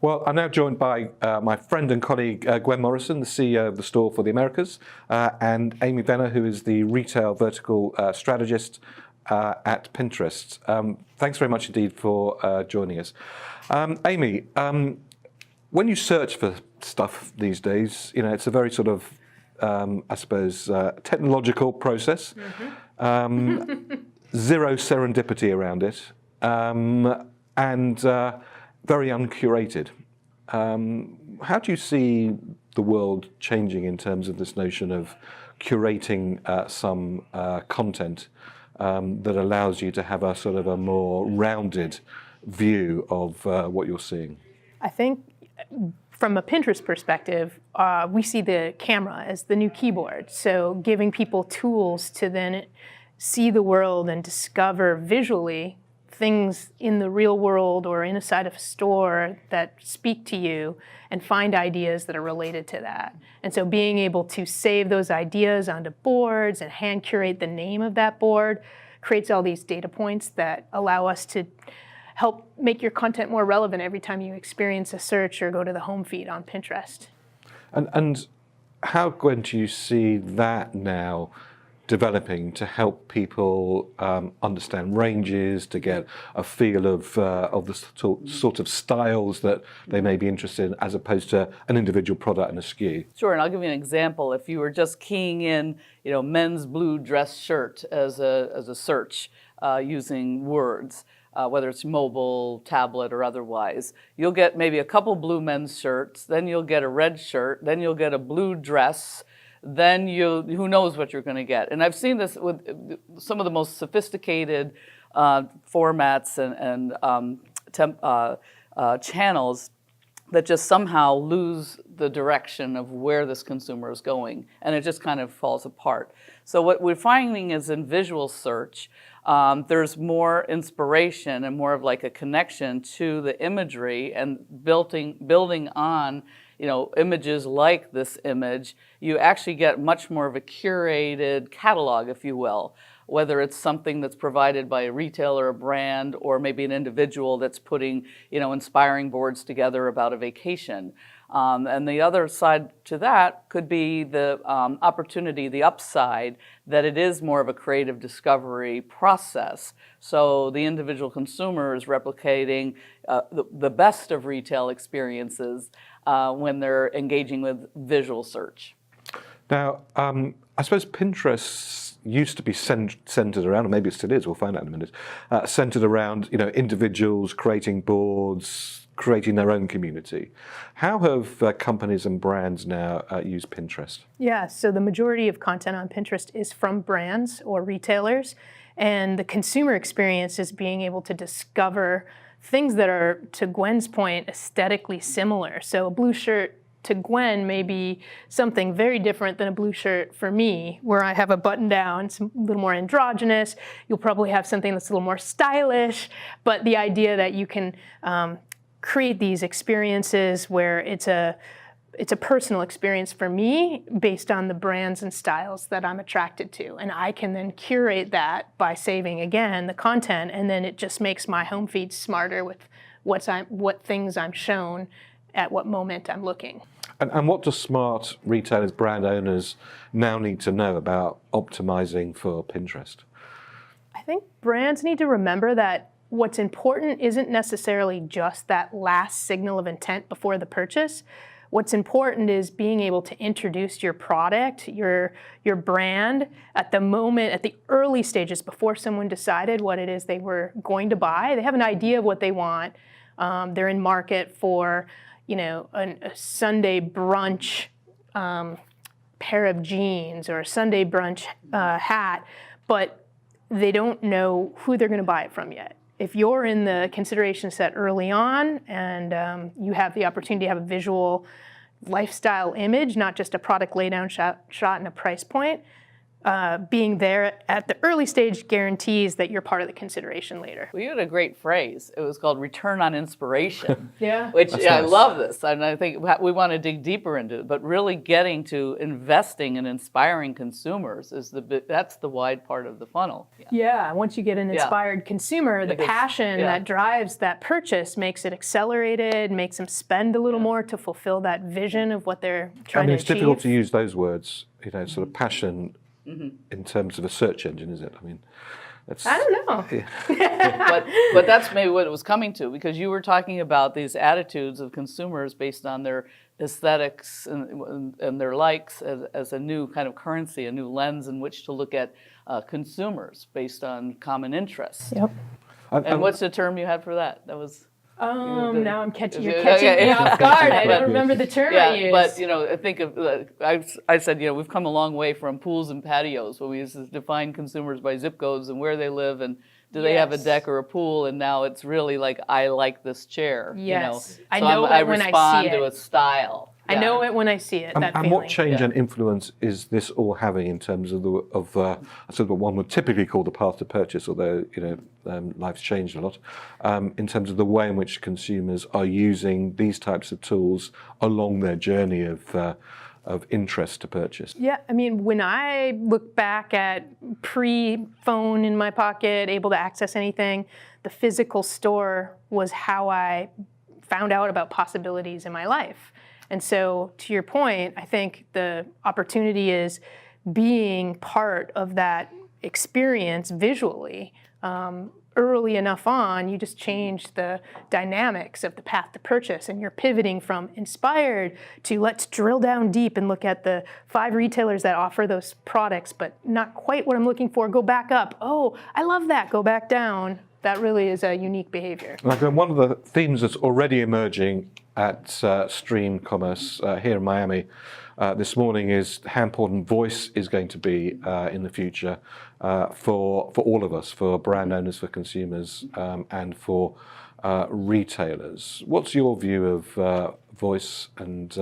Well, I'm now joined by my friend and colleague Gwen Morrison, the CEO of the store for the Americas, and Amy Vener, who is the retail vertical strategist at Pinterest. Thanks very much indeed for joining us. Amy, when you search for stuff these days, it's a very sort of, I suppose, technological process. Zero serendipity around it, and very uncurated. How do you see the world changing in terms of this notion of curating some content that allows you to have a sort of a more rounded view of what you're seeing? I think from a Pinterest perspective, we see the camera as the new keyboard. So giving people tools to then see the world and discover visually things in the real world or inside of a store that speak to you and find ideas that are related to that. And so being able to save those ideas onto boards and hand curate the name of that board creates all these data points that allow us to help make your content more relevant every time you experience a search or go to the home feed on Pinterest. And how, Gwen, do you see that now developing to help people understand ranges, to get a feel of the sort of styles that they may be interested in, as opposed to an individual product and a SKU? Sure, and I'll give you an example. If you were just keying in, men's blue dress shirt as a search using words, whether it's mobile, tablet, or otherwise, you'll get maybe a couple blue men's shirts, then you'll get a red shirt, then you'll get a blue dress, then who knows what you're going to get. And I've seen this with some of the most sophisticated formats and channels that just somehow lose the direction of where this consumer is going, and it just kind of falls apart. So what we're finding is in visual search, there's more inspiration and more of like a connection to the imagery, and building on images like this image, you actually get much more of a curated catalog, if you will, whether it's something that's provided by a retailer, a brand, or maybe an individual that's putting, inspiring boards together about a vacation. And the other side to that could be the opportunity, the upside, that it is more of a creative discovery process. So the individual consumer is replicating the best of retail experiences when they're engaging with visual search. Now, I suppose Pinterest used to be centered around, or maybe it still is, we'll find out in a minute, centered around individuals creating boards, creating their own community. How have companies and brands now used Pinterest? Yeah, so the majority of content on Pinterest is from brands or retailers, and the consumer experience is being able to discover things that are, to Gwen's point, aesthetically similar. So a blue shirt to Gwen may be something very different than a blue shirt for me, where I have a button down, it's a little more androgynous. You'll probably have something that's a little more stylish, but the idea that you can create these experiences where it's a personal experience for me based on the brands and styles that I'm attracted to. And I can then curate that by saving, again, the content, and then it just makes my home feed smarter with what things I'm shown at what moment I'm looking. And what do smart retailers, brand owners now need to know about optimizing for Pinterest? I think brands need to remember that what's important isn't necessarily just that last signal of intent before the purchase. What's important is being able to introduce your product, your brand at the moment, at the early stages before someone decided what it is they were going to buy. They have an idea of what they want. They're in market for a Sunday brunch pair of jeans or a Sunday brunch hat, but they don't know who they're going to buy it from yet. If you're in the consideration set early on and you have the opportunity to have a visual lifestyle image, not just a product laydown shot and a price point, being there at the early stage guarantees that you're part of the consideration later. Well, you had a great phrase. It was called return on inspiration. Yeah. Which That's I nice. love this, and I think we want to dig deeper into it. But really getting to investing and inspiring consumers is that's the wide part of the funnel. Yeah, once you get an inspired consumer, the Because- passion that drives that purchase makes it accelerated, makes them spend a little more to fulfill that vision of what they're trying I mean, to it's difficult achieve. to use those words, sort of passion in terms of a search engine, is it? I mean, that's, I don't know. but that's maybe what it was coming to, because you were talking about these attitudes of consumers based on their aesthetics and their likes as a new kind of currency, a new lens in which to look at consumers based on common interests. Yep. And what's the term you had for that? That was Now you're catching Okay. me off guard. I don't remember the term I used. but I think of I said we've come a long way from pools and patios, where we used to define consumers by zip codes and where they live and do they have a deck or a pool, and now it's really like, I like this chair. Yes. So I know it when I respond see to it. a style. I know it when I see it. That and feeling. what change and influence is this all having in terms of sort of what one would typically call the path to purchase, although life's changed a lot, in terms of the way in which consumers are using these types of tools along their journey of interest to purchase? Yeah, I mean, when I look back at pre-phone in my pocket, able to access anything, the physical store was how I found out about possibilities in my life. And so, to your point, I think the opportunity is being part of that experience visually. Early enough on, you just change the dynamics of the path to purchase, and you're pivoting from inspired to let's drill down deep and look at the 5 retailers that offer those products, but not quite what I'm looking for. Go back up. Oh, I love that. Go back down. That really is a unique behavior. Like one of the themes that's already emerging at Stream Commerce here in Miami this morning is how important voice is going to be in the future for all of us, for brand owners, for consumers, and for retailers. What's your view of voice and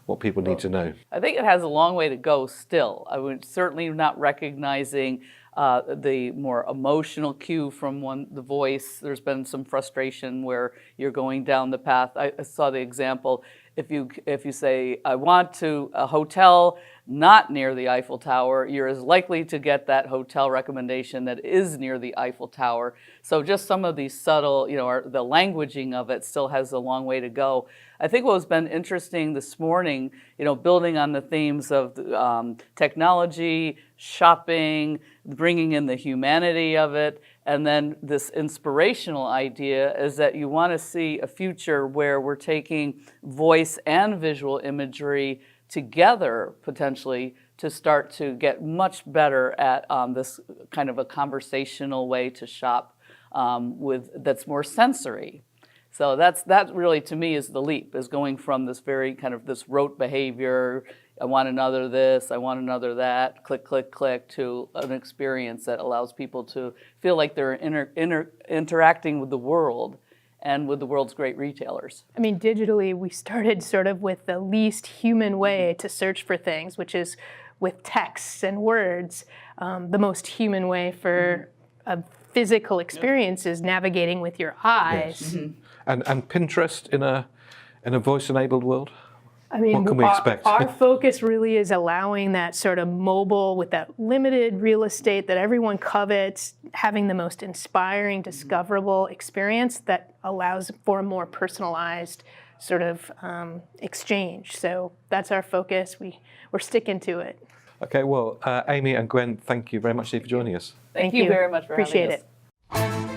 what people need to know? I think it has a long way to go still. I would certainly not recognizing the more emotional cue from the voice. There's been some frustration where you're going down the path. I saw the example. If you say, I want a hotel not near the Eiffel Tower, you're as likely to get that hotel recommendation that is near the Eiffel Tower. So just some of these subtle, the languaging of it still has a long way to go. I think what's been interesting this morning, building on the themes of technology, shopping, bringing in the humanity of it, and then this inspirational idea is that you want to see a future where we're taking voice and visual imagery together, potentially, to start to get much better at this kind of a conversational way to shop that's more sensory. So that really, to me, is the leap, is going from this very kind of this rote behavior, I want another this, I want another that, click, click, click, to an experience that allows people to feel like they're interacting with the world and with the world's great retailers. I mean, digitally, we started sort of with the least human way to search for things, which is with texts and words. The most human way for a physical experience is navigating with your eyes. Yes. And Pinterest in a voice-enabled world? I mean, what can we expect? Our focus really is allowing that sort of mobile, with that limited real estate that everyone covets, having the most inspiring, discoverable experience that allows for a more personalized sort of exchange. So that's our focus. We're sticking to it. Okay, well, Amy and Gwen, thank you very much for joining us. Thank you very much for Appreciate having us. it.